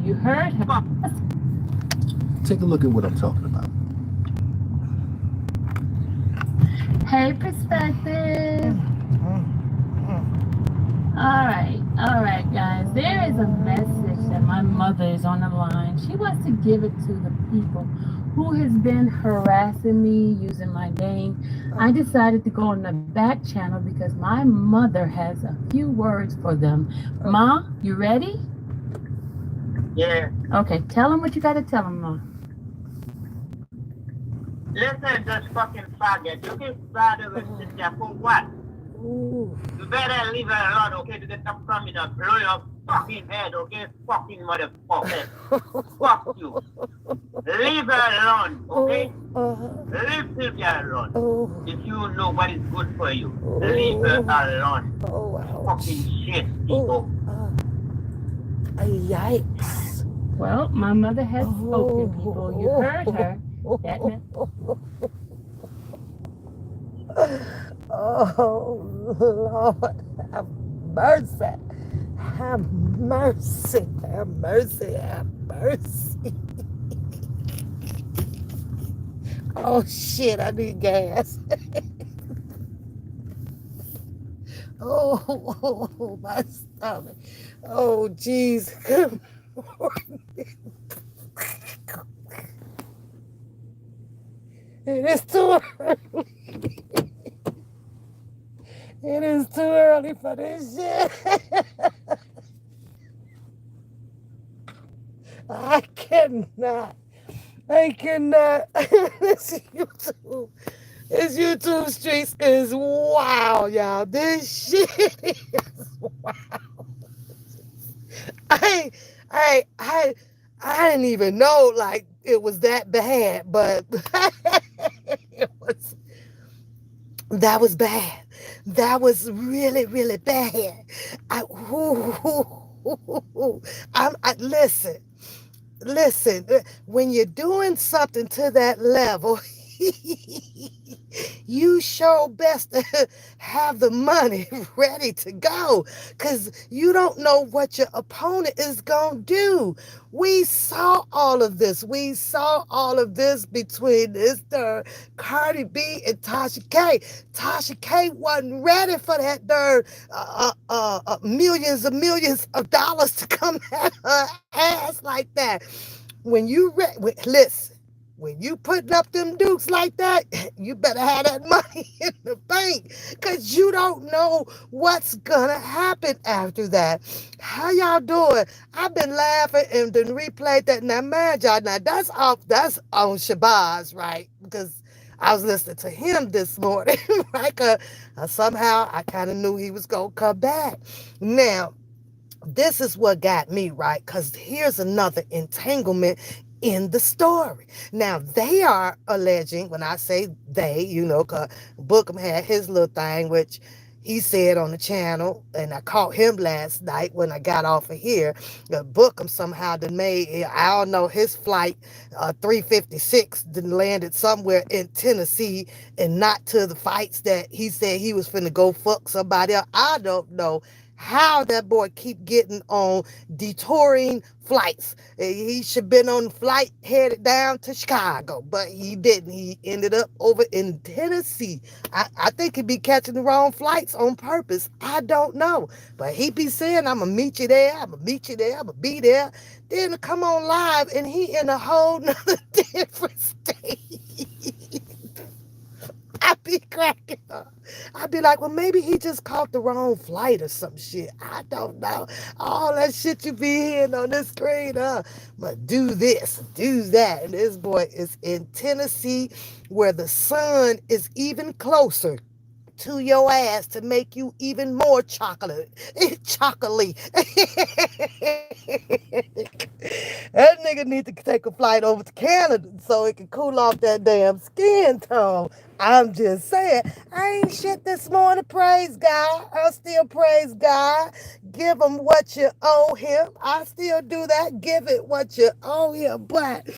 You heard her. Take a look at what I'm talking about. Hey, perspective. All right, guys. There is a message that my mother is on the line. She wants to give it to the people who has been harassing me using my name. I decided to go on the back channel because my mother has a few words for them. Ma, you ready? Yeah. Okay, tell them what you got to tell them, Ma. Listen, this fucking faggot. You keep bothering sit there for what? Ooh. You better leave her alone, okay? To get some coming up, blow your fucking head, okay? Fucking motherfucker. Fuck you. Leave her alone, okay? Leave Sylvia alone. If you know what is good for you, leave her alone. Fucking shit, people. Yikes. Well, my mother has spoken, people. You heard her. That meant... Oh, Lord, have mercy. Have mercy. Have mercy. Have mercy. Oh, shit, I need gas. Oh, my stomach. Oh, jeez. Good morning. It is too early. It is too early for this shit. I cannot. This YouTube streets is wild, y'all. This shit is wild. I didn't even know like it was that bad, but that was bad. That was really, really bad. Listen, when you're doing something to that level, you show best to have the money ready to go because you don't know what your opponent is going to do. We saw all of this. We saw all of this between this Cardi B and Tasha K. Tasha K wasn't ready for that millions of dollars to come at her ass like that. When you listen, when you putting up them dukes like that, you better have that money in the bank because you don't know what's gonna happen after that. How y'all doing? I've been laughing and then replayed that. Now, man, y'all, now that's on Shabazz, right? Because I was listening to him this morning, right? Somehow I kind of knew he was gonna come back. Now, this is what got me, right? Because here's another entanglement in the story. Now, they are alleging, when I say they, because Bookham had his little thing, which he said on the channel, and I caught him last night when I got off of here. Bookham somehow done made, I don't know, his flight 356 done landed somewhere in Tennessee and not to the fights that he said he was finna go fuck somebody else. I don't know how that boy keep getting on detouring flights. He should have been on the flight headed down to Chicago, but he didn't. He ended up over in Tennessee. I think he'd be catching the wrong flights on purpose. I don't know. But he be saying, I'm going to meet you there. I'm going to meet you there. I'm going to be there. Then come on live and he in a whole nother different state. I be cracking up. I be like, well, maybe he just caught the wrong flight or some shit. I don't know. All that shit you be hearing on this screen, but do this, do that. And this boy is in Tennessee where the sun is even closer to your ass to make you even more chocolatey. That nigga need to take a flight over to Canada so it can cool off that damn skin tone. I'm just saying, I ain't shit this morning. Praise God. I still praise God. Give him what you owe him. I still do that. Give it what you owe him. But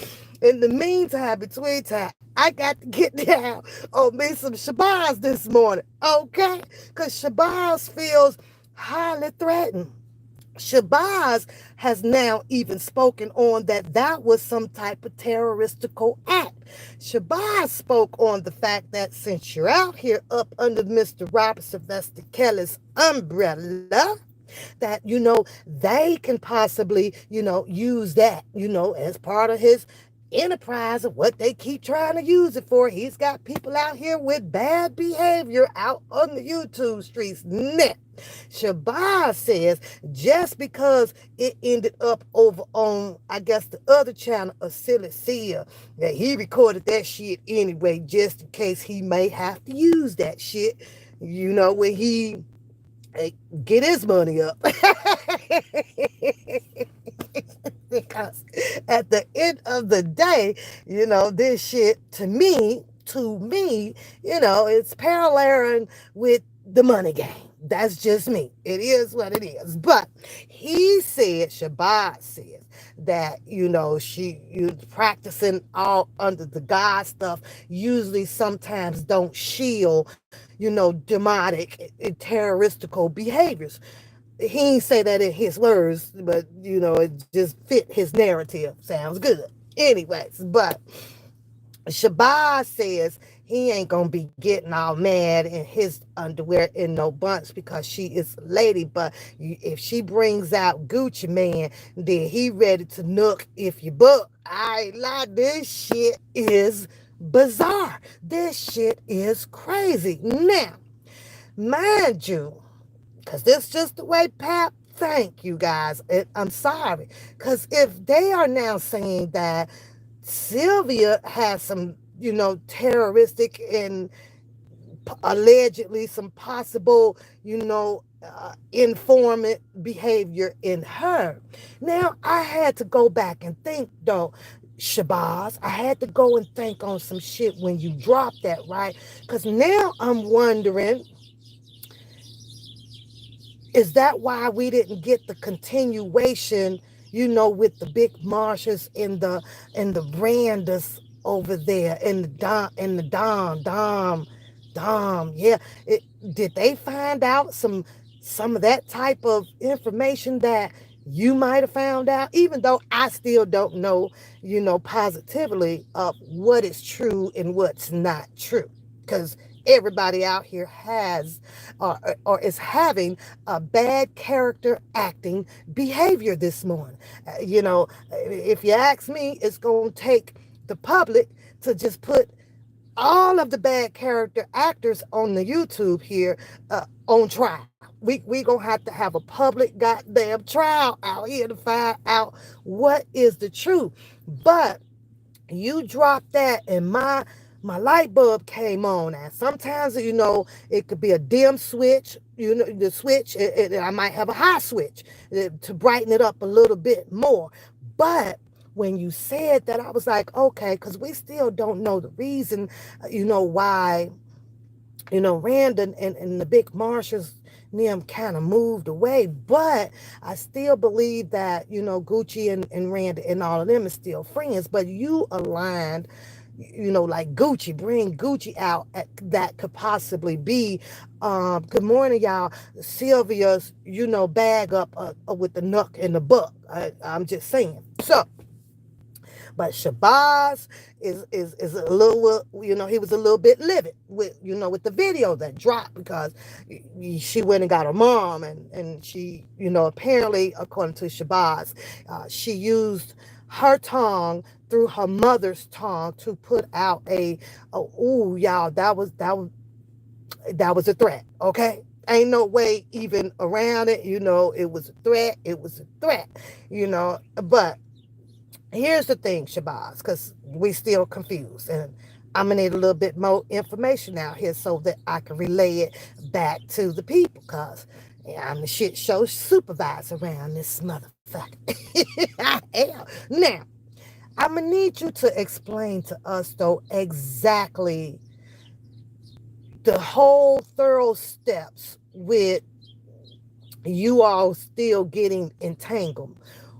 in the meantime, between time, I got to get down on me some Shabazz this morning, okay? Because Shabazz feels highly threatened. Shabazz has now even spoken on that was some type of terroristical act. Shabazz spoke on the fact that since you're out here up under Mr. Robert Sylvester Kelly's umbrella, that they can possibly use that as part of his enterprise of what they keep trying to use it for. He's got people out here with bad behavior out on the YouTube streets. Now, Shabazz says just because it ended up over on, I guess, the other channel of Sylvia, that he recorded that shit anyway, just in case he may have to use that shit, when he get his money up. Because at the end of the day, this shit to me, it's paralleling with the money game. That's just me. It is what it is. But Shabazz says that, she practicing all under the God stuff usually sometimes don't shield, demonic and terroristical behaviors. He ain't say that in his words, but, it just fit his narrative. Sounds good. Anyways, but Shabazz says he ain't gonna be getting all mad in his underwear in no bunch because she is a lady. But if she brings out Gucci Man, then he ready to nook if you buck. I ain't lie, this shit is bizarre. This shit is crazy. Now, mind you, because this is just the way Pap think, you guys. I'm sorry. Because if they are now saying that Sylvia has some, terroristic and allegedly some possible, informant behavior in her. Now, I had to go back and think, though, Shabazz, I had to go and think on some shit when you dropped that, right? Because now I'm wondering, is that why we didn't get the continuation, with the big Marshes and the Brandas over there and the Dom? Yeah. Did they find out some of that type of information that you might have found out, even though I still don't know, positively of what is true and what's not true? Because everybody out here has or is having a bad character acting behavior this morning. If you ask me, it's going to take the public to just put all of the bad character actors on the YouTube here on trial. We going to have a public goddamn trial out here to find out what is the truth. But you dropped that and my light bulb came on. And sometimes, it could be a dim switch, the switch, and I might have a high switch to brighten it up a little bit more. But when you said that, I was like, okay, because we still don't know the reason, why, Randon and the big Marshes, them kind of moved away. But I still believe that, Gucci and Randon and all of them is still friends. But you aligned, like Gucci, bring Gucci out that could possibly be, good morning, y'all, Sylvia's, bag up with the nuck and the buck. I'm just saying. So, but Shabazz is a little, he was a little bit livid with, with the video that dropped because she went and got her mom and she, apparently, according to Shabazz, she used her tongue through her mother's tongue to put out y'all, that was a threat, okay? Ain't no way even around it, it was a threat, but here's the thing, Shabazz, because we still confused, and I'm gonna need a little bit more information out here so that I can relay it back to the people, because I'm the shit show supervisor around this motherfucker. I am. Now, I'm gonna need you to explain to us, though, exactly the whole thorough steps with you all still getting entangled.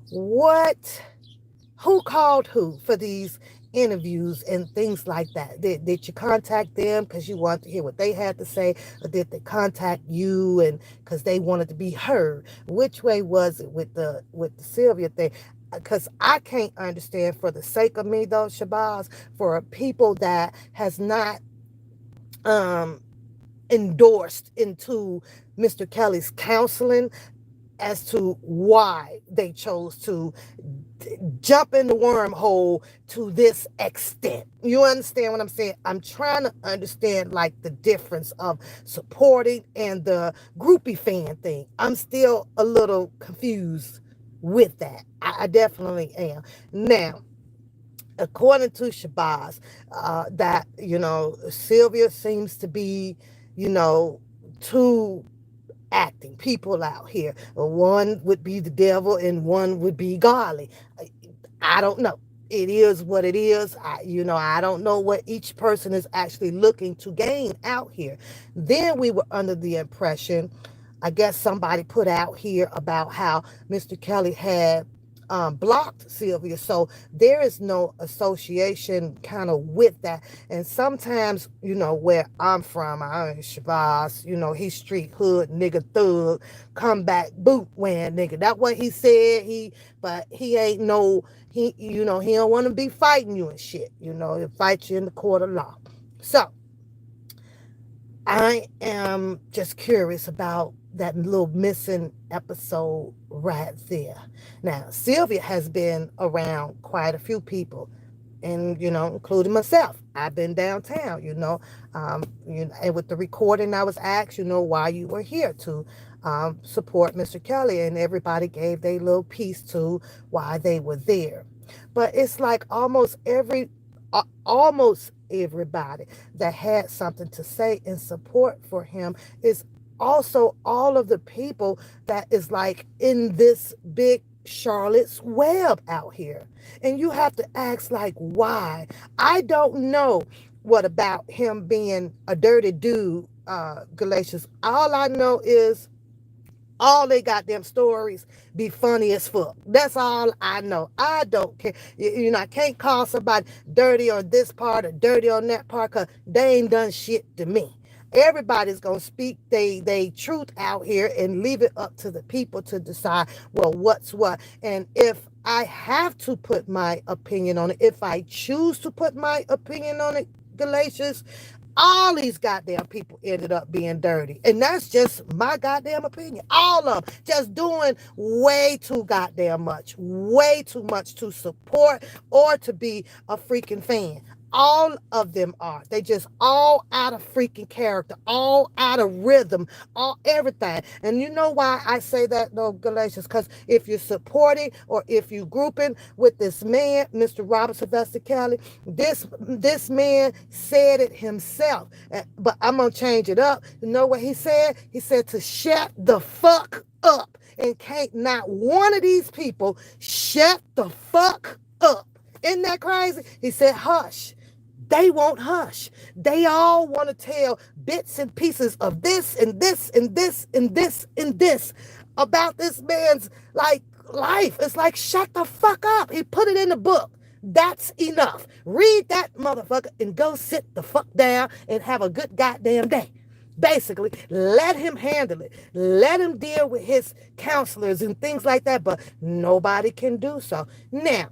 Who called who for these interviews and things like that? Did you contact them because you wanted to hear what they had to say, or did they contact you and because they wanted to be heard? Which way was it with the Sylvia thing? Because I can't understand, for the sake of me though, Shabazz, for people that has not um endorsed into Mr. Kelly's counseling as to why they chose to jump in the wormhole to this extent. You understand what I'm saying? I'm trying to understand like the difference of supporting and the groupie fan thing. I'm still a little confused with that. I definitely am. Now, according to Shabazz, that, Sylvia seems to be, too acting people out here. One would be the devil and one would be godly. I don't know. It is what it is. I don't know what each person is actually looking to gain out here. Then we were under the impression, I guess somebody put out here about how Mr. Kelly had blocked Sylvia. So there is no association kind of with that. And sometimes, where I'm from, I'm Shabazz, he's street hood, nigga thug, come back boot wearing nigga. That's what he said. But he ain't no, he don't want to be fighting you and shit. He'll fight you in the court of law. So I am just curious about that little missing episode right there. Now, Sylvia has been around quite a few people, and including myself. I've been downtown, and with the recording, I was asked, why you were here to support Mr. Kelly, and everybody gave their little piece to why they were there. But it's like almost everybody that had something to say in support for him is also all of the people that is like in this big Charlotte's Web out here. And you have to ask, like, why? I don't know what about him being a dirty dude, Galatians. All I know is all they goddamn stories be funny as fuck. That's all I know. I don't care. I can't call somebody dirty on this part or dirty on that part because they ain't done shit to me. Everybody's going to speak they truth out here and leave it up to the people to decide, well, what's what. And if I have to put my opinion on it, if I choose to put my opinion on it, Galatians, all these goddamn people ended up being dirty. And that's just my goddamn opinion. All of them just doing way too goddamn much. Way too much to support or to be a freaking fan. All of them are. They just all out of freaking character, all out of rhythm, all everything. And you know why I say that though, Galatians? Because if you're supporting or if you're grouping with this man, Mr. Robert Sylvester Kelly, this man said it himself. But I'm gonna change it up. You know what he said? He said to shut the fuck up. And can't not one of these people shut the fuck up. Isn't that crazy? He said, hush. They won't hush. They all want to tell bits and pieces of this and this and this and this and this about this man's like life. It's like, shut the fuck up. He put it in the book. That's enough. Read that motherfucker and go sit the fuck down and have a good goddamn day. Basically, let him handle it. Let him deal with his counselors and things like that. But nobody can do so. Now,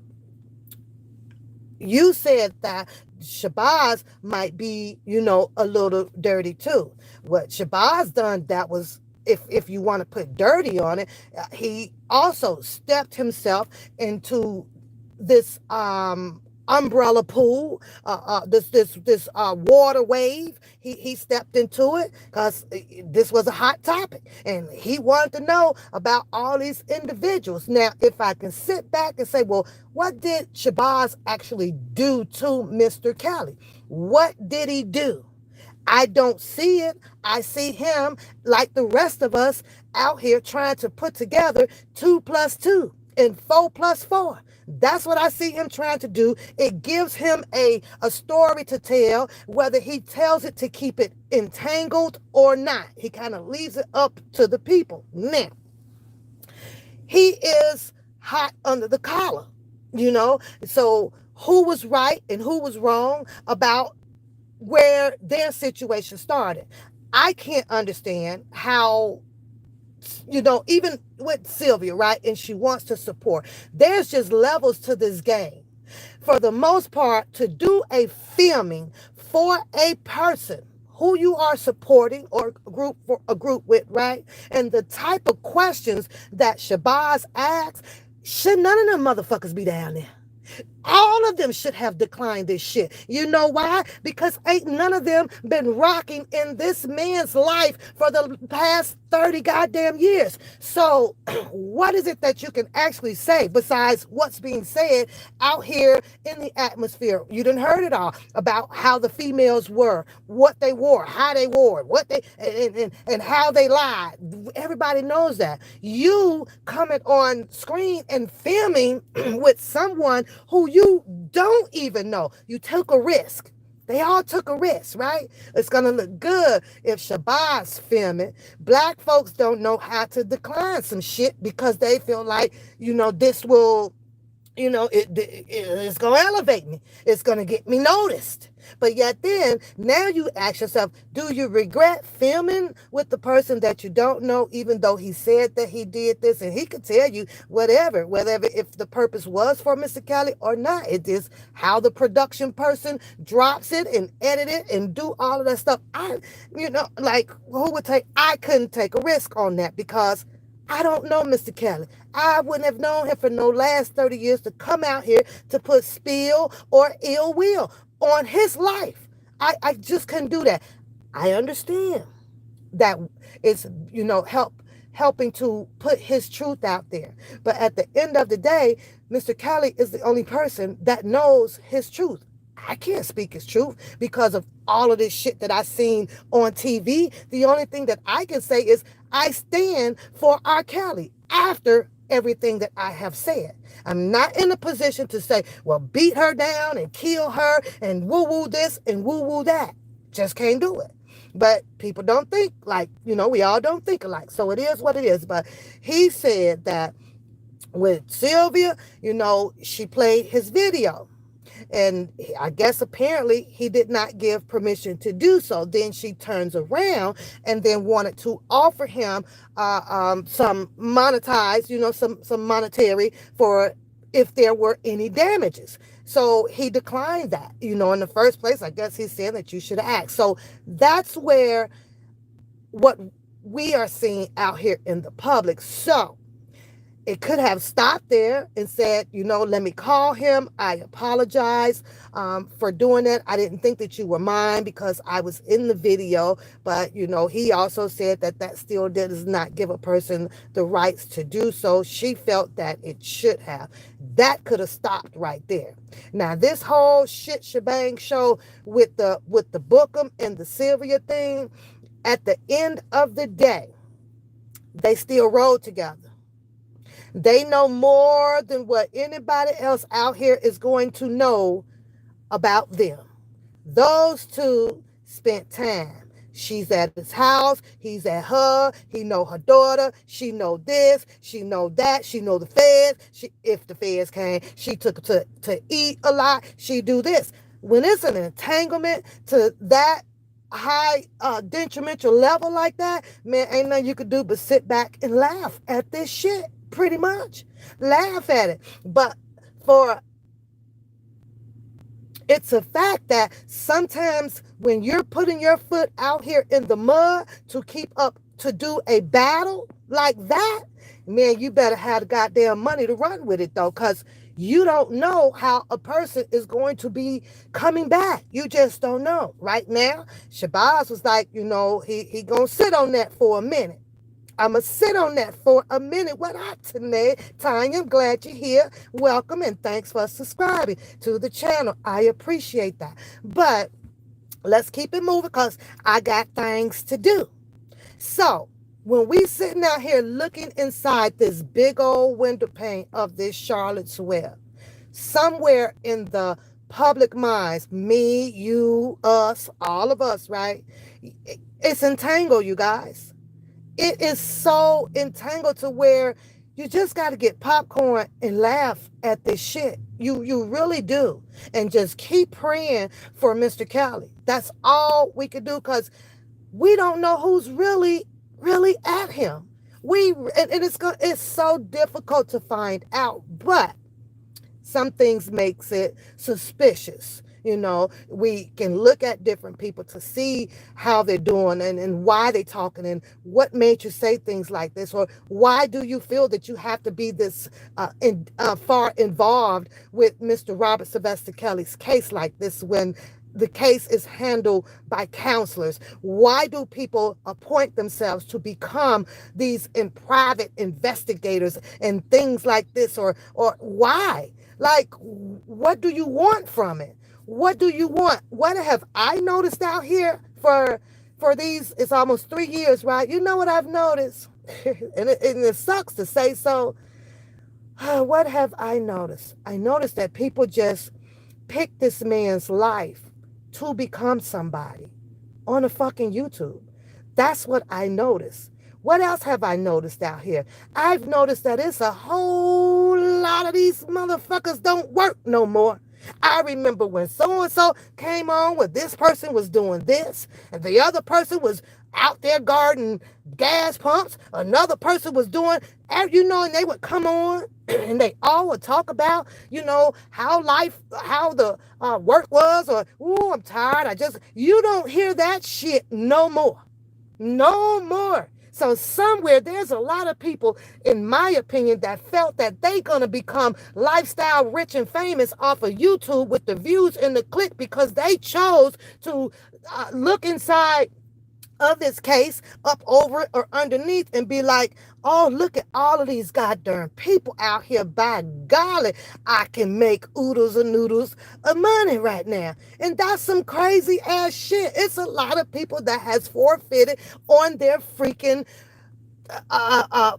you said that Shabazz might be, a little dirty too. What Shabazz done, that was, if you want to put dirty on it, he also stepped himself into this umbrella pool, this water wave. He stepped into it because this was a hot topic, and he wanted to know about all these individuals. Now, if I can sit back and say, well, what did Shabazz actually do to Mr. Kelly? What did he do? I don't see it. I see him, like the rest of us, out here trying to put together 2 + 2 and 4 + 4. That's what I see him trying to do. It gives him a story to tell, whether he tells it to keep it entangled or not. He kind of leaves it up to the people. Now, he is hot under the collar. you know? So who was right and who was wrong about where their situation started? I can't understand how, even with Sylvia, right? And she wants to support. There's just levels to this game. For the most part, to do a filming for a person who you are supporting or a group with, right? And the type of questions that Shabazz asks, should none of them motherfuckers be down there? All of them should have declined this shit. You know why? Because ain't none of them been rocking in this man's life for the past 30 goddamn years. So what is it that you can actually say besides what's being said out here in the atmosphere? You done heard it all about how the females were, what they wore, how they wore it, what they and how they lied. Everybody knows that. You coming on screen and filming with someone who you don't even know. You took a risk. They all took a risk, right? It's going to look good if Shabazz film it. Black folks don't know how to decline some shit because they feel like, this will, it's going to elevate me. It's going to get me noticed. But yet then, now you ask yourself, do you regret filming with the person that you don't know, even though he said that he did this? And he could tell you whatever, if the purpose was for Mr. Kelly or not. It is how the production person drops it and edit it and do all of that stuff. Who would I couldn't take a risk on that because I don't know Mr. Kelly. I wouldn't have known him for no last 30 years to come out here to put spill or ill will on his life. I just couldn't do that. I understand that it's, helping to put his truth out there. But at the end of the day, Mr. Kelly is the only person that knows his truth. I can't speak his truth because of all of this shit that I've seen on TV. The only thing that I can say is I stand for R. Kelly after everything that I have said. I'm not in a position to say, well, beat her down and kill her and woo-woo this and woo-woo that. Just can't do it. But people don't think like, we all don't think alike. So it is what it is. But he said that with Sylvia, she played his video. And I guess apparently he did not give permission to do so. Then she turns around and then wanted to offer him some monetized, some monetary for if there were any damages. So he declined that. In the first place, I guess he's saying that you should act. So that's where what we are seeing out here in the public. So it could have stopped there and said, let me call him. I apologize for doing that. I didn't think that you were mine because I was in the video. But, he also said that still does not give a person the rights to do so. She felt that it should have. That could have stopped right there. Now, this whole shit shebang show with the Bookham and the Sylvia thing, at the end of the day, they still rode together. They know more than what anybody else out here is going to know about them. Those two spent time. She's at his house. He's at her. He know her daughter. She know this. She know that. She know the feds. If the feds came, she took her to eat a lot. She do this. When it's an entanglement to that high detrimental level like that, man, ain't nothing you could do but sit back and laugh at this shit. Pretty much laugh at it. But it's a fact that sometimes when you're putting your foot out here in the mud to keep up to do a battle like that, man, you better have the goddamn money to run with it though, because you don't know how a person is going to be coming back. You just don't know. Right now, Shabazz was like, he gonna sit on that for a minute. I'm going to sit on that for a minute. What up, Tanya? I'm glad you're here. Welcome and thanks for subscribing to the channel. I appreciate that. But let's keep it moving because I got things to do. So when we sitting out here looking inside this big old window pane of this Charlotte's Web, somewhere in the public minds, me, you, us, all of us, right? It's entangled, you guys. It is so entangled to where, You just got to get popcorn and laugh at this shit. You really do. And just keep praying for Mr. Kelly. That's all we could do, because we don't know who's really at him. It's so difficult to find out, but some things makes it suspicious. We can look at different people to see how they're doing and why they're talking and what made you say things like this, or why do you feel that you have to be this far involved with Mr. Robert Sylvester Kelly's case like this when the case is handled by counselors? Why do people appoint themselves to become these private investigators and things like this, or why? Like, what do you want from it? What do you want? What have I noticed out here for these? It's almost 3 years, right? You know what I've noticed, and it sucks to say so. What have I noticed? I noticed that people just pick this man's life to become somebody on a fucking YouTube. That's what I noticed. What else have I noticed out here? I've noticed that it's a whole lot of these motherfuckers don't work no more. I remember when so-and-so came on where this person was doing this and the other person was out there guarding gas pumps. Another person was doing, and they would come on and they all would talk about, how the work was, or, ooh, I'm tired. You don't hear that shit no more. No more. So somewhere there's a lot of people, in my opinion, that felt that they gonna become lifestyle rich and famous off of YouTube with the views and the click, because they chose to look inside of this case, up over it or underneath, and be like, oh, look at all of these goddamn people out here. By golly, I can make oodles and noodles of money right now. And that's some crazy ass shit. It's a lot of people that has forfeited on their freaking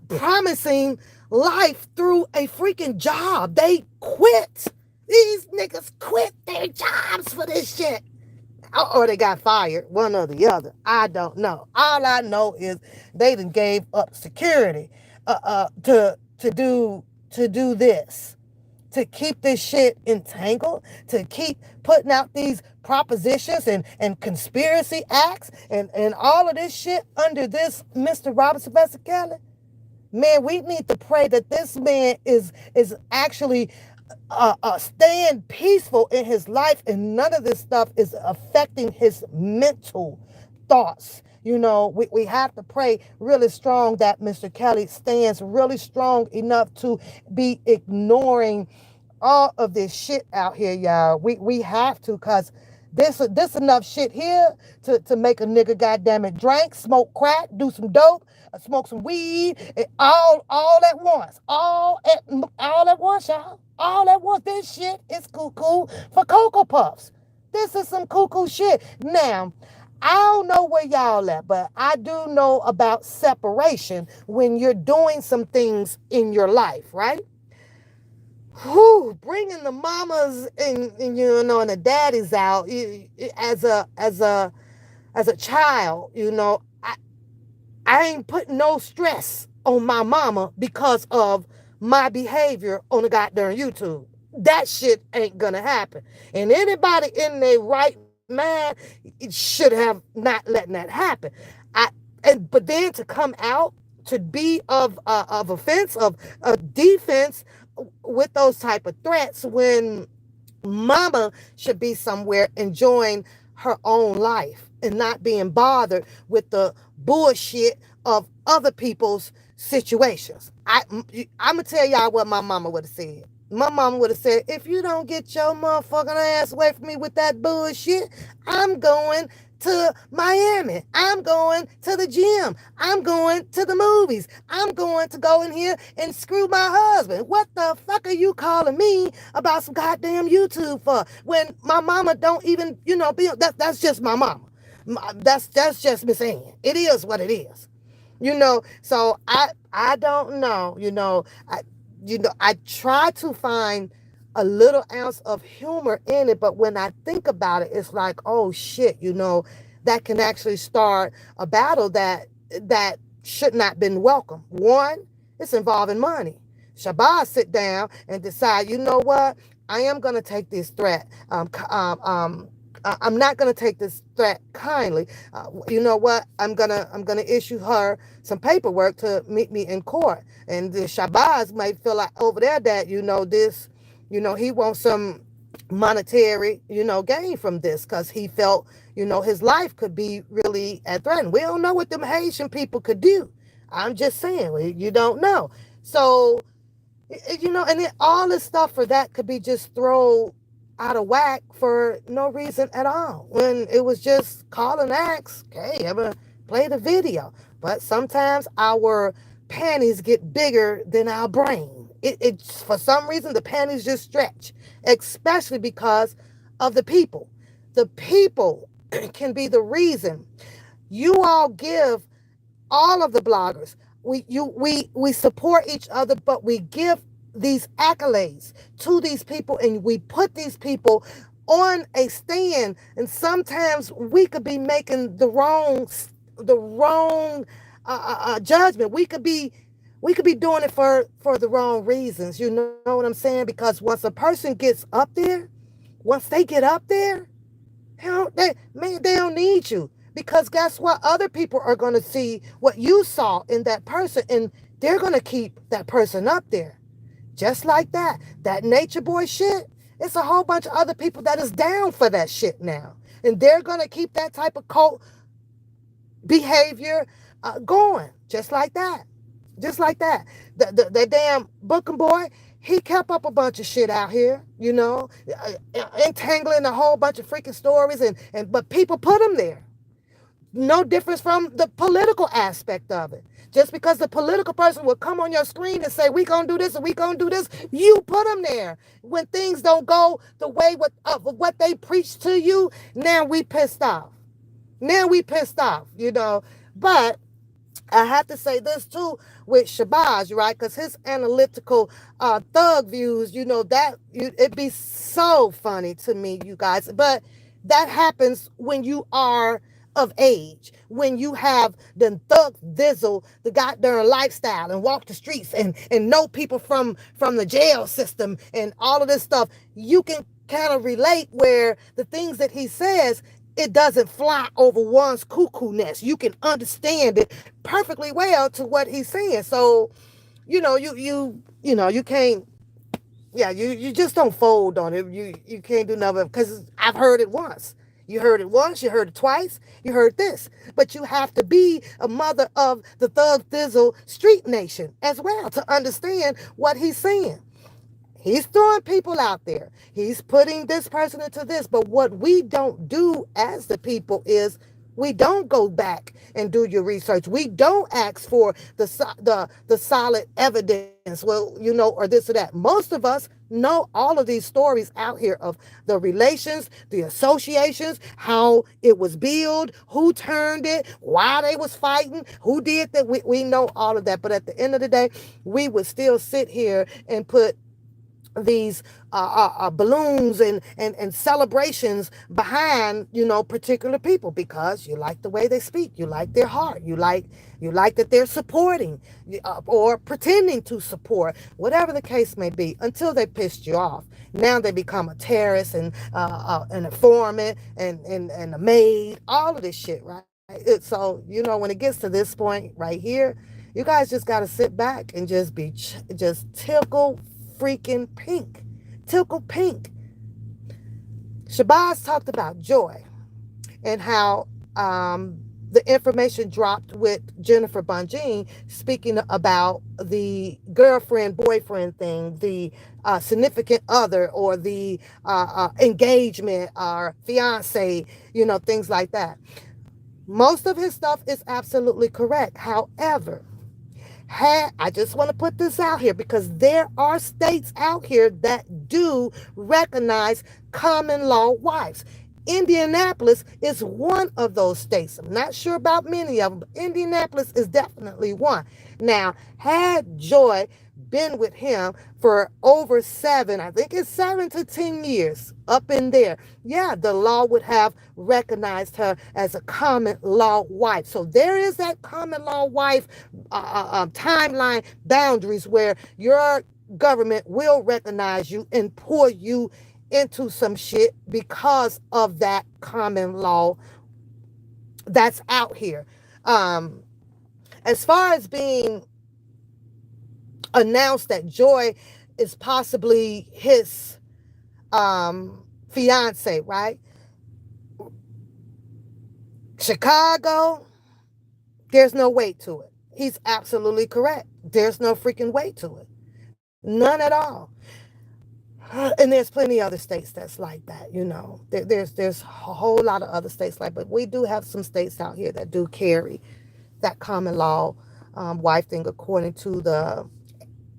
promising life through a freaking job. They quit. These niggas quit their jobs for this shit. Or they got fired, one or the other. I don't know. All I know is they done gave up security to do this, to keep this shit entangled, to keep putting out these propositions and conspiracy acts and all of this shit under this Mr. Robert Sylvester Kelly. Man, we need to pray that this man is actually staying peaceful in his life, and none of this stuff is affecting his mental thoughts. We have to pray really strong that Mr. Kelly stands really strong enough to be ignoring all of this shit out here, y'all. We have to, because this enough shit here to make a nigga goddamn it drink, smoke crack, do some dope, smoke some weed, all at once. All at once, y'all. All at once. This shit is cuckoo for Cocoa Puffs. This is some cuckoo shit. Now, I don't know where y'all at, but I do know about separation when you're doing some things in your life, right? Bringing the mamas and and the daddies out as a child, I ain't putting no stress on my mama because of my behavior on the goddamn YouTube. That shit ain't gonna happen. And anybody in their right mind should have not letting that happen. But then to come out to be of offense, of defense with those type of threats, when mama should be somewhere enjoying her own life and not being bothered with the bullshit of other people's situations. I'm gonna tell y'all what my mama would have said. My mama would have said, if you don't get your motherfucking ass away from me with that bullshit, I'm going to Miami. I'm going to the gym. I'm going to the movies. I'm going to go in here and screw my husband. What the fuck are you calling me about some goddamn YouTube for? When my mama don't even, that's just my mama. That's just Miss Ann. It is what it is. So I don't know, I try to find a little ounce of humor in it, but when I think about it, it's like, oh shit, that can actually start a battle that should not been welcome. One, It's involving money. Shabazz sit down and decide, you know what? I am going to take this threat. I'm not going to take this threat kindly. You know what? I'm gonna issue her some paperwork to meet me in court. And the Shabazz might feel like over there that he wants some monetary gain from this because he felt his life could be really at threat. We don't know what them Haitian people could do. I'm just saying, you don't know. So and then all this stuff for that could be just thrown out of whack for no reason at all. When it was just call and ask, okay, ever play the video. But sometimes our panties get bigger than our brain. It's for some reason the panties just stretch, especially because of the people. The people can be the reason. You all give all of the bloggers. We support each other, but we give these accolades to these people, and we put these people on a stand. And sometimes we could be making the wrong judgment. We could be doing it for the wrong reasons. You know what I'm saying? Because once a person gets up there, once they get up there, they don't need you. Because guess what? Other people are going to see what you saw in that person, and they're going to keep that person up there. Just like that. That nature boy shit, it's a whole bunch of other people that is down for that shit now. And they're going to keep that type of cult behavior going. Just like that. Just like that. The damn booking boy, he kept up a bunch of shit out here, entangling a whole bunch of freaking stories, but people put him there. No difference from the political aspect of it. Just because the political person will come on your screen and say, we gonna do this and we gonna do this, you put them there. When things don't go the way of what they preach to you, now we pissed off. But I have to say this too with Shabazz, right? Because his analytical thug views, it'd be so funny to me, you guys. But that happens when you are of age, when you have the thug thizzle, the goddamn lifestyle, and walk the streets and know people from the jail system and all of this stuff. You can kind of relate where the things that he says, it doesn't fly over one's cuckoo nest. You can understand it perfectly well to what he's saying. So, you can't, you just don't fold on it. You can't do nothing, because I've heard it once. You heard it once, you heard it twice, you heard this. But you have to be a mother of the thug thizzle street nation as well to understand what he's saying. He's throwing people out there. He's putting this person into this. But what we don't do as the people is we don't go back and do your research. We don't ask for the solid evidence, or this or that. Most of us know all of these stories out here of the relations, the associations, how it was built, who turned it, why they was fighting, who did that. We know all of that. But at the end of the day, we would still sit here and put these balloons and celebrations behind particular people because you like the way they speak, you like their heart, you like that they're supporting or pretending to support, whatever the case may be, until they pissed you off. Now they become a terrorist and an informant and a maid, all of this shit, right? So when it gets to this point right here, you guys just got to sit back and just tickle freaking pink. Tickle pink. Shabazz talked about joy and how the information dropped with Jennifer Bonjean, speaking about the girlfriend-boyfriend thing, the significant other, or the engagement or fiance, things like that. Most of his stuff is absolutely correct. However, I just want to put this out here because there are states out here that do recognize common law wives. Indianapolis is one of those states. I'm not sure about many of them, but Indianapolis is definitely one. Now, had Joy been with him for over 7, I think it's 7 to 10 years, up in there, yeah, the law would have recognized her as a common law wife. So there is that common law wife timeline boundaries where your government will recognize you and pour you into some shit because of that common law that's out here. Um, as far as being announced that Joy is possibly his fiance, right? Chicago, there's no weight to it. He's absolutely correct. There's no freaking weight to it. None at all. And there's plenty of other states that's like that, you know. There's a whole lot of other states like, but we do have some states out here that do carry that common law wife thing according to the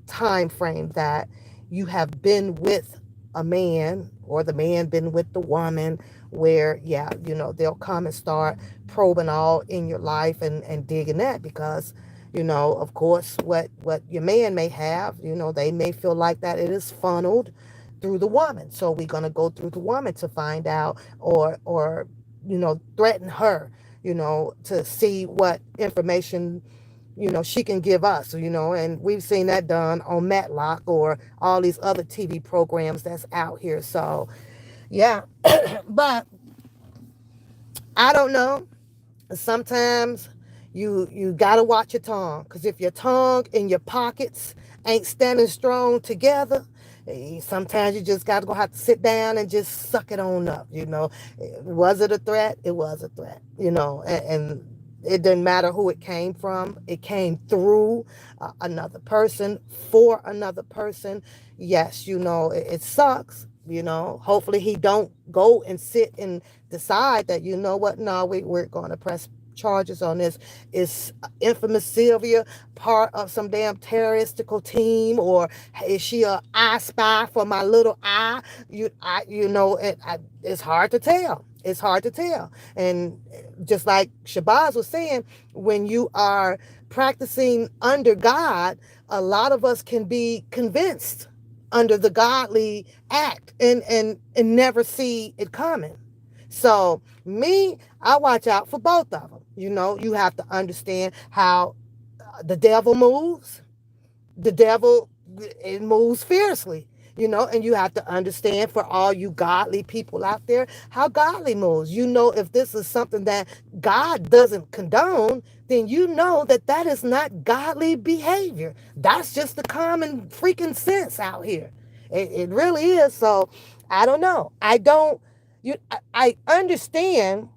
time frame that you have been with a man or the man been with the woman, where yeah, you know, they'll come and start probing all in your life and digging that, because you know, of course, what your man may have, you know, they may feel like that it is funneled through the woman. So we're going to go through the woman to find out, or you know, threaten her, you know, to see what information, you know, she can give us, you know. And we've seen that done on Matlock or all these other TV programs that's out here. So yeah. But I don't know, sometimes you gotta watch your tongue, because if your tongue and your pockets ain't standing strong together, sometimes you just gotta go have to sit down and just suck it on up, you know. Was it a threat? It was a threat, you know. And it didn't matter who it came from. It came through another person, for another person. Yes, you know, it sucks, you know. Hopefully he don't go and sit and decide that, you know what, no, we're going to press charges on this. Is infamous Sylvia part of some damn terroristical team, or is she a I spy for my little eye? You know, it's hard to tell. It's hard to tell. And just like Shabazz was saying, when you are practicing under God, a lot of us can be convinced under the godly act and never see it coming. So me, I watch out for both of them. You know, you have to understand how the devil moves. The devil, it moves fiercely, you know, and you have to understand, for all you godly people out there, how godly moves. You know, if this is something that God doesn't condone, then you know that that is not godly behavior. That's just the common freaking sense out here. It really is. So I don't know. I understand.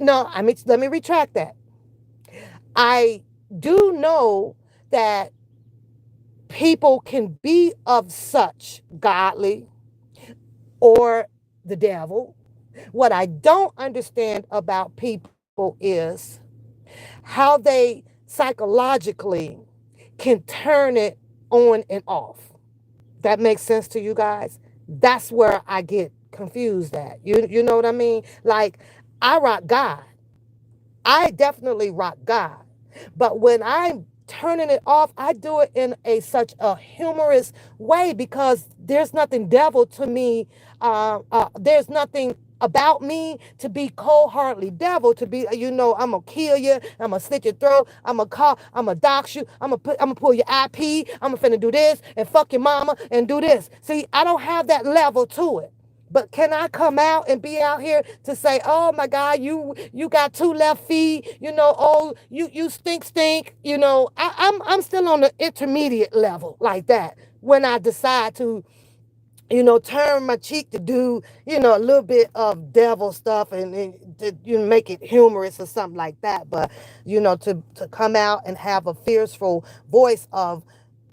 No, let me retract that. I do know that people can be of such godly or the devil. What I don't understand about people is how they psychologically can turn it on and off. That makes sense to you guys? That's where I get confused at. You know what I mean? Like, I rock God. I definitely rock God. But when I'm turning it off, I do it in such a humorous way, because there's nothing devil to me. There's nothing about me to be cold-heartedly devil, to be, you know, I'm gonna kill you, I'm gonna slit your throat, I'm gonna dox you, I'm gonna pull your IP, I'm finna do this and fuck your mama and do this. See, I don't have that level to it. But can I come out and be out here to say, oh my God, you got 2 left feet, you know, oh, you stink, you know. I'm still on the intermediate level like that, when I decide to, you know, turn my cheek to do, you know, a little bit of devil stuff, and to, you know, make it humorous or something like that. But, you know, to come out and have a fearful voice of,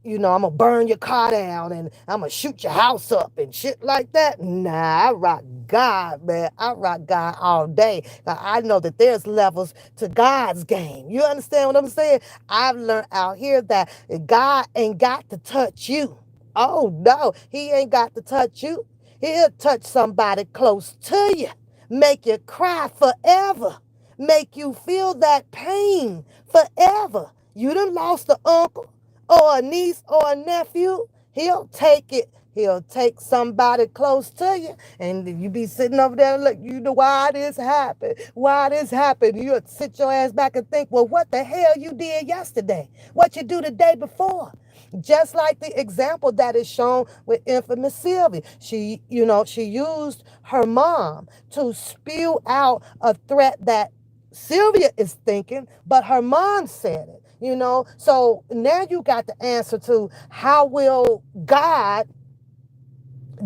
you know, I'm gonna burn your car down and I'm gonna shoot your house up and shit like that. Nah, I rock God, man. I rock God all day. Now, I know that there's levels to God's game. You understand what I'm saying? I've learned out here that God ain't got to touch you. Oh no, he ain't got to touch you. He'll touch somebody close to you, make you cry forever, make you feel that pain forever. You done lost an uncle, or a niece or a nephew, he'll take it. He'll take somebody close to you, and you be sitting over there and look, you know why this happened? Why this happened? You'll sit your ass back and think, well, what the hell you did yesterday? What you do the day before? Just like the example that is shown with infamous Sylvia. She used her mom to spew out a threat that Sylvia is thinking, but her mom said it. So now you got the answer to how will God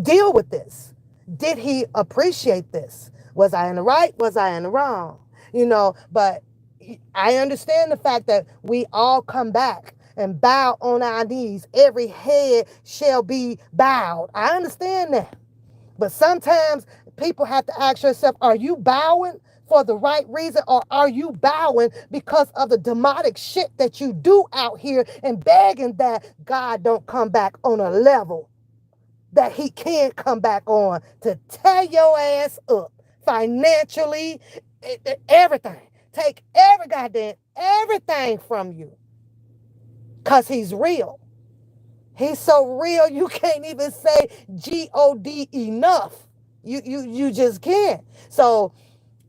deal with this? Did he appreciate this? Was I in the right? Was I in the wrong? But I understand the fact that we all come back and bow on our knees. Every head shall be bowed. I understand that. But sometimes people have to ask yourself, are you bowing for the right reason, or are you bowing because of the demonic shit that you do out here and begging that God don't come back on a level that he can't come back on to tear your ass up financially, everything. Take everything from you. Because he's real. He's so real you can't even say God enough. You just can't. So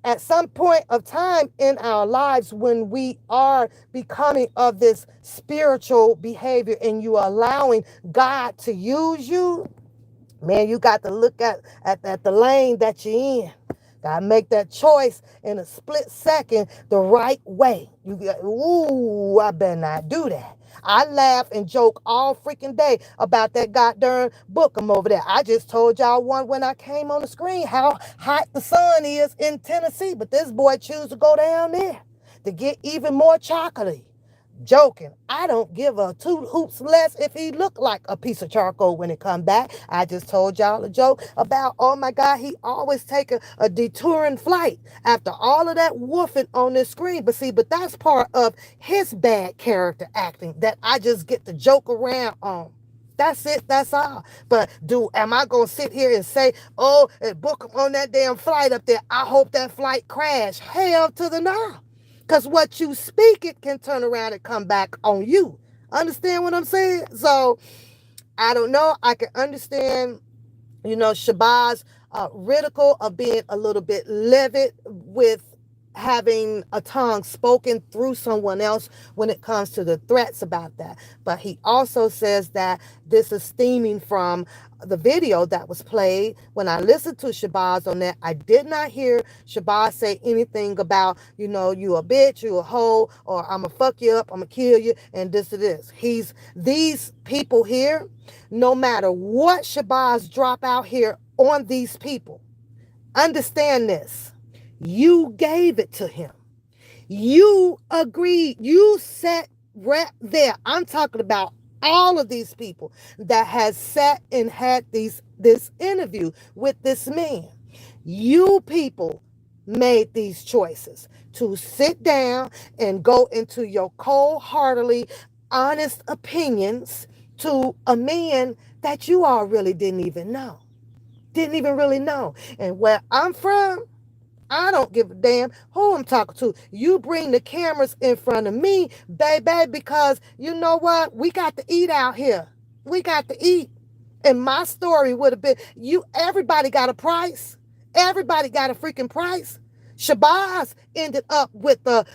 at some point of time in our lives, when we are becoming of this spiritual behavior and you are allowing God to use you, man, you got to look at the lane that you're in. Got to make that choice in a split second the right way. You got, ooh, I better not do that. I laugh and joke all freaking day about that goddamn bookum over there. I just told y'all one when I came on the screen how hot the sun is in Tennessee, but this boy choose to go down there to get even more chocolatey. Joking. I don't give a two hoops less if he look like a piece of charcoal when it come back. I just told y'all a joke about, oh my God, he always take a detouring flight after all of that woofing on this screen. But that's part of his bad character acting that I just get to joke around on. That's it. That's all. But am I going to sit here and say, oh, and book him on that damn flight up there? I hope that flight crash. Hell to the no. Because what you speak, it can turn around and come back on you. Understand what I'm saying? So, I don't know. I can understand, Shabazz ridicule of being a little bit livid with having a tongue spoken through someone else when it comes to the threats about that. But he also says that this is stemming from the video that was played. When I listened to Shabazz on that, I did not hear Shabazz say anything about, you a bitch, you a hoe, or I'm going to fuck you up, I'm going to kill you, and this and this. These people here, no matter what Shabazz drop out here on these people, understand this. You gave it to him. You agreed. You sat right there. I'm talking about all of these people that has sat and had this interview with this man. You people made these choices to sit down and go into your cold-heartedly honest opinions to a man that you all really didn't even know. Didn't even really know. And where I'm from, I don't give a damn who I'm talking to. You bring the cameras in front of me, baby, because you know what? We got to eat out here. We got to eat. And my story would have been, everybody got a price. Everybody got a freaking price. Shabazz ended up with the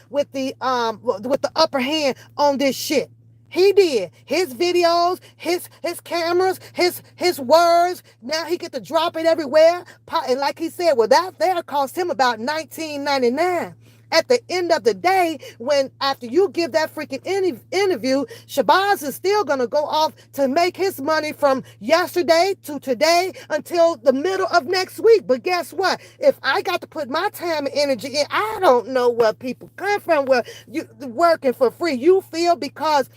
upper hand on this shit. He did. His videos, his cameras, his words. Now he get to drop it everywhere. And like he said, well, that there cost him about $19.99. At the end of the day, after you give that freaking interview, Shabazz is still going to go off to make his money from yesterday to today until the middle of next week. But guess what? If I got to put my time and energy in, I don't know where people come from, where you working for free. You feel because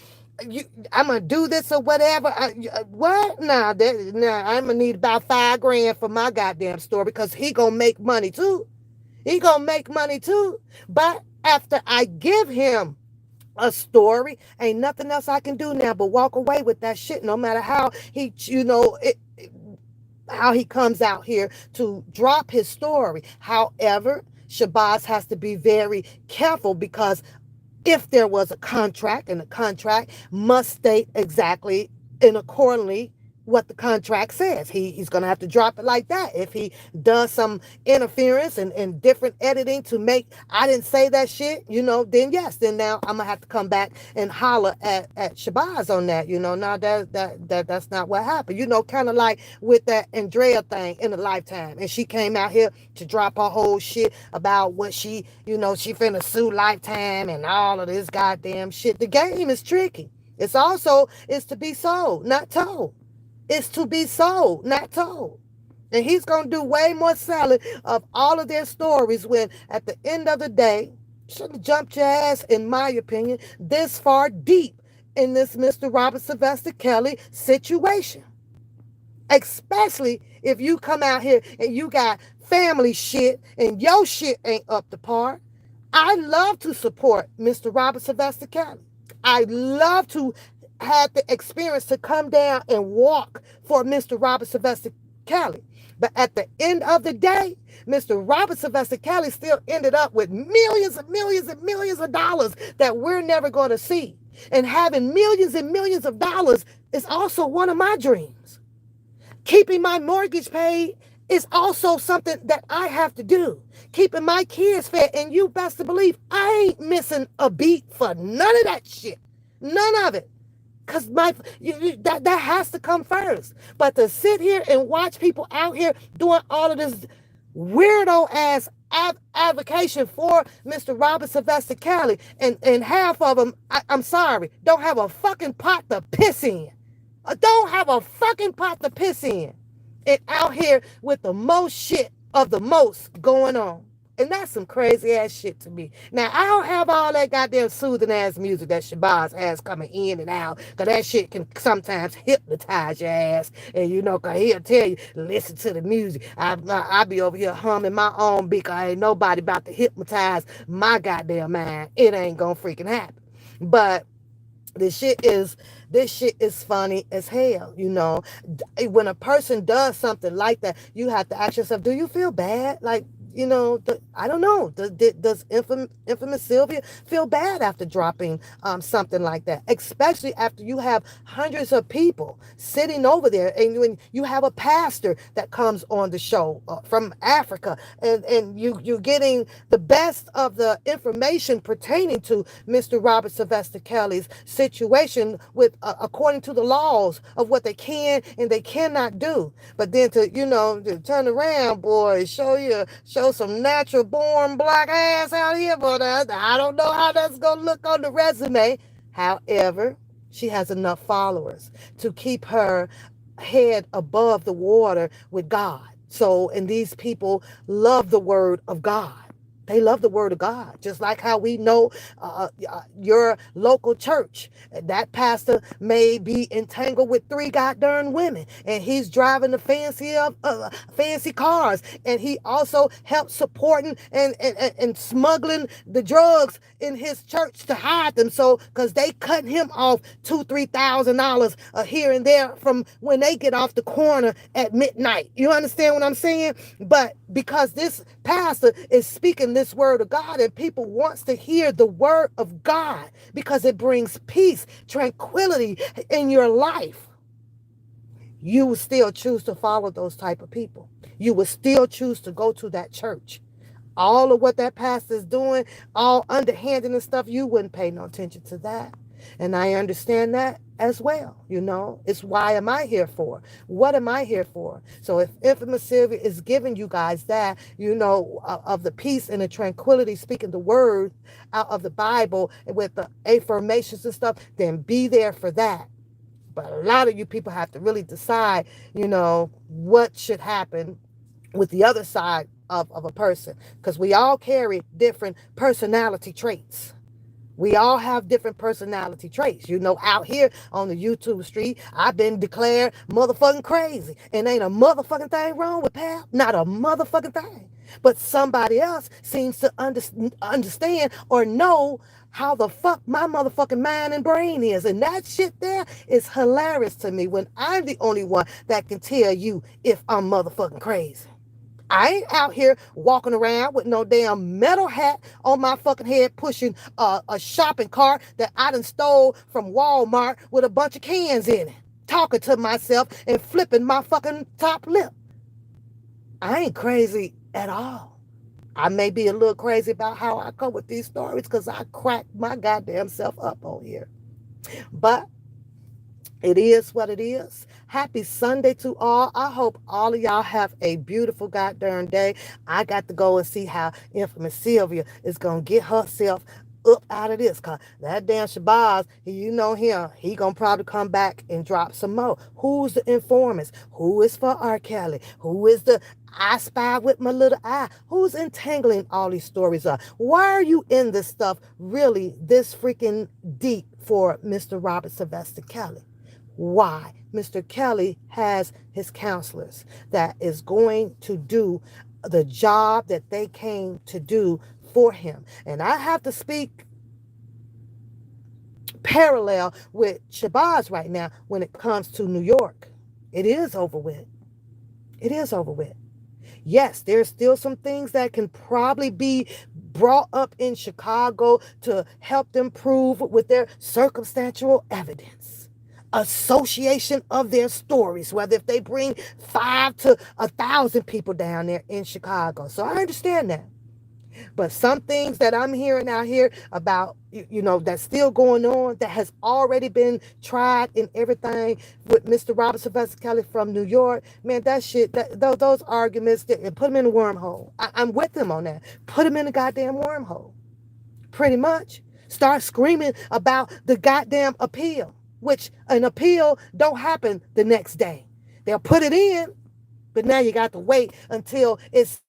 I'm going to do this or whatever. What? Nah, I'm going to need about $5,000 for my goddamn store because he going to make money too. He going to make money too. But after I give him a story, ain't nothing else I can do now but walk away with that shit, no matter how he, how he comes out here to drop his story. However, Shabazz has to be very careful because if there was a contract, and the contract must state exactly and accordingly what the contract says. He's going to have to drop it like that. If he does some interference and different editing to make, I didn't say that shit, then yes, then now I'm going to have to come back and holler at Shabazz on that, now that's not what happened, kind of like with that Andrea thing in a Lifetime. And she came out here to drop her whole shit about what she finna sue Lifetime and all of this goddamn shit. The game is tricky. It's to be sold, not told. It's to be sold, not told. And he's going to do way more selling of all of their stories when, at the end of the day, should have jumped your ass, in my opinion, this far deep in this Mr. Robert Sylvester Kelly situation. Especially if you come out here and you got family shit and your shit ain't up to par. I love to support Mr. Robert Sylvester Kelly. I love to had the experience to come down and walk for Mr. Robert Sylvester Kelly. But at the end of the day, Mr. Robert Sylvester Kelly still ended up with millions and millions and millions of dollars that we're never going to see. And having millions and millions of dollars is also one of my dreams. Keeping my mortgage paid is also something that I have to do. Keeping my kids fed, and you best to believe I ain't missing a beat for none of that shit. None of it. Because that has to come first. But to sit here and watch people out here doing all of this weirdo ass advocation for Mr. Robert Sylvester Kelly, and half of them, I'm sorry, don't have a fucking pot to piss in. Don't have a fucking pot to piss in. And out here with the most shit of the most going on. And that's some crazy ass shit to me. Now, I don't have all that goddamn soothing ass music that Shabazz has coming in and out, because that shit can sometimes hypnotize your ass. And because he'll tell you, listen to the music. I be over here humming my own beat, because ain't nobody about to hypnotize my goddamn mind. It ain't gonna freaking happen. But this shit is funny as hell, When a person does something like that, you have to ask yourself, do you feel bad? Like, I don't know. Does infamous Sylvia feel bad after dropping something like that? Especially after you have hundreds of people sitting over there, and when you have a pastor that comes on the show from Africa, and you're getting the best of the information pertaining to Mr. Robert Sylvester Kelly's situation with according to the laws of what they can and they cannot do. But then to turn around, boy, show some natural born black ass out here, but I don't know how that's gonna look on the resume. However, she has enough followers to keep her head above the water with God. So, and these people love the word of God. They love the word of God, just like how we know your local church. That pastor may be entangled with 3 goddamn women, and he's driving the fancy cars, and he also helps supporting and smuggling the drugs in his church to hide them. So, because they cut him off $2,000-$3,000 here and there from when they get off the corner at midnight. You understand what I'm saying? But because this pastor is speaking this word of God, and people wants to hear the word of God because it brings peace, tranquility in your life, you will still choose to follow those type of people. You will still choose to go to that church. All of what that pastor is doing, all underhanded and stuff, you wouldn't pay no attention to that. And I understand that as well. It's why am I here for? What am I here for? So if infamous Sylvia is giving you guys that, of the peace and the tranquility, speaking the word out of the Bible with the affirmations and stuff, then be there for that. But a lot of you people have to really decide, what should happen with the other side of a person, because we all carry different personality traits. We all have different personality traits. Out here on the YouTube street, I've been declared motherfucking crazy. And ain't a motherfucking thing wrong with pal. Not a motherfucking thing. But somebody else seems to understand or know how the fuck my motherfucking mind and brain is. And that shit there is hilarious to me when I'm the only one that can tell you if I'm motherfucking crazy. I ain't out here walking around with no damn metal hat on my fucking head pushing a shopping cart that I done stole from Walmart with a bunch of cans in it. Talking to myself and flipping my fucking top lip. I ain't crazy at all. I may be a little crazy about how I come with these stories because I crack my goddamn self up on here. But it is what it is. Happy Sunday to all. I hope all of y'all have a beautiful goddamn day. I got to go and see how infamous Sylvia is going to get herself up out of this. Because that damn Shabazz, you know him, he going to probably come back and drop some more. Who's the informants? Who is for R. Kelly? Who is the I spy with my little eye? Who's entangling all these stories up? Why are you in this stuff really this freaking deep for Mr. Robert Sylvester Kelly? Why? Mr. Kelly has his counselors that is going to do the job that they came to do for him. And I have to speak parallel with Shabazz right now when it comes to New York. It is over with. It is over with. Yes, there's still some things that can probably be brought up in Chicago to help them prove with their circumstantial evidence. Association of their stories, whether if they bring 5 to 1,000 people down there in Chicago. So I understand that. But some things that I'm hearing out here about, that's still going on, that has already been tried and everything with Mr. Robert Sylvester Kelly from New York, man, that shit, those arguments, put them in a wormhole. I'm with them on that. Put them in a goddamn wormhole. Pretty much. Start screaming about the goddamn appeal, which an appeal don't happen the next day. They'll put it in, but now you got to wait until it's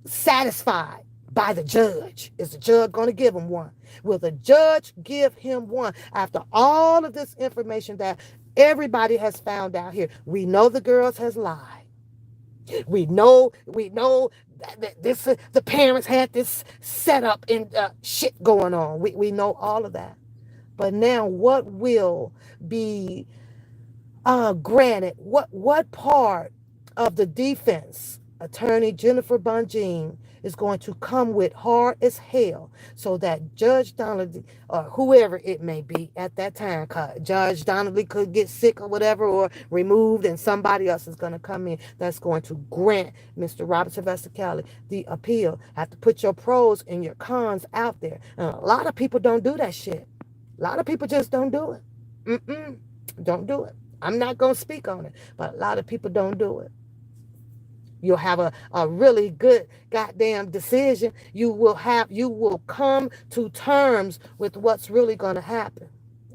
satisfied by the judge. Is the judge going to give him one? Will the judge give him one after all of this information that everybody has found out here? We know the girls has lied. We know that this the parents had this setup and shit going on. We know all of that. But now what will be granted? What part of the defense attorney Jennifer Bonjean is going to come with hard as hell so that Judge Donnelly or whoever it may be at that time, Judge Donnelly could get sick or whatever or removed and somebody else is going to come in that's going to grant Mr. Robert Sylvester Kelly the appeal. Have to put your pros and your cons out there. And a lot of people don't do that shit. A lot of people just don't do it. Don't do it. I'm not going to speak on it, but a lot of people don't do it. You'll have a really good goddamn decision. You will come to terms with what's really going to happen.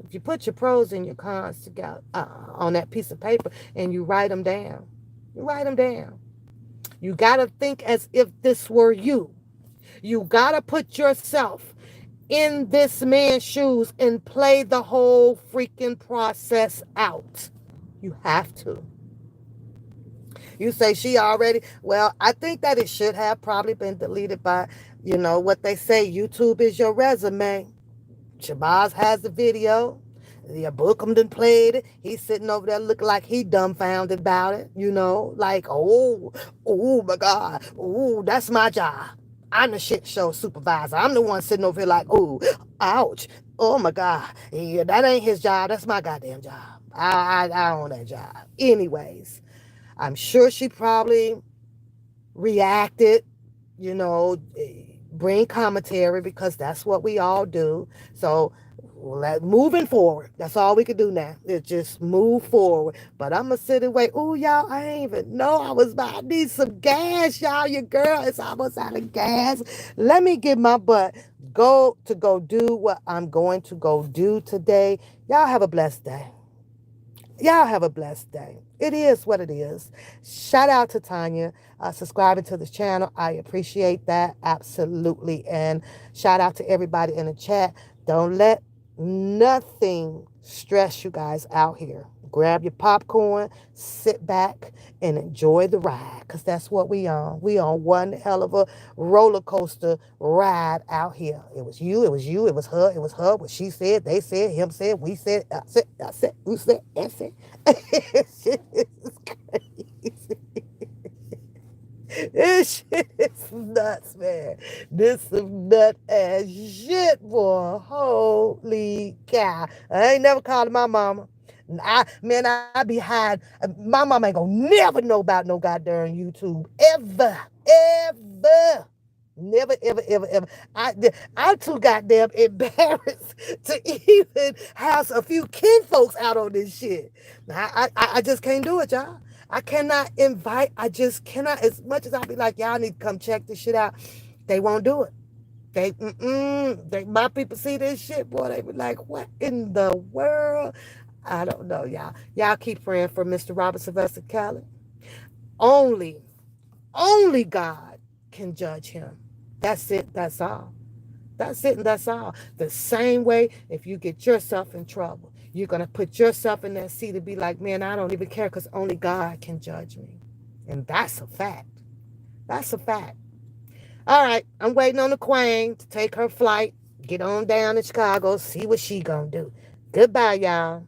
If you put your pros and your cons together on that piece of paper and you write them down, You got to think as if this were you. You got to put yourself in this man's shoes and play the whole freaking process out. You have to. You say she already, well, I think that it should have probably been deleted by, what they say, YouTube is your resume. Shabazz has the video. The Bookham done played it. He's sitting over there looking like he dumbfounded about it, like, oh my God, oh, that's my job. I'm the shit show supervisor. I'm the one sitting over here like, oh, ouch, oh my God, yeah, that ain't his job. That's my goddamn job. I own that job. Anyways. I'm sure she probably reacted, bring commentary because that's what we all do. So moving forward, that's all we can do now is just move forward. But I'm going to sit and wait. Oh, y'all, I ain't even know I need some gas, y'all. Your girl is almost out of gas. Let me get my butt go do what I'm going to go do today. Y'all have a blessed day. It is what it is. Shout out to Tanya subscribing to this channel. I appreciate that. Absolutely. And shout out to everybody in the chat. Don't let nothing stress you guys out here. Grab your popcorn, sit back, and enjoy the ride, because that's what we on. We on one hell of a roller coaster ride out here. It was you, it was her, what she said, they said, him said, we said, I said, who said, I said. It's crazy. This shit is nuts, man. This some nut ass shit, boy. Holy cow. I ain't never called my mama. I be hiding. My mama ain't gonna never know about no goddamn YouTube. Ever. Ever. Never, ever, ever, ever. I'm too goddamn embarrassed to even have a few kinfolks out on this shit. I just can't do it, y'all. I cannot invite. I just cannot. As much as I be like, y'all need to come check this shit out, they won't do it. My people see this shit, boy. They be like, what in the world? I don't know, y'all. Y'all keep praying for Mr. Robert Sylvester Kelly. Only God can judge him. That's it. That's all. That's it and that's all. The same way, if you get yourself in trouble, you're going to put yourself in that seat and be like, man, I don't even care because only God can judge me. And that's a fact. That's a fact. All right, I'm waiting on the Queen to take her flight, get on down to Chicago, see what she going to do. Goodbye, y'all.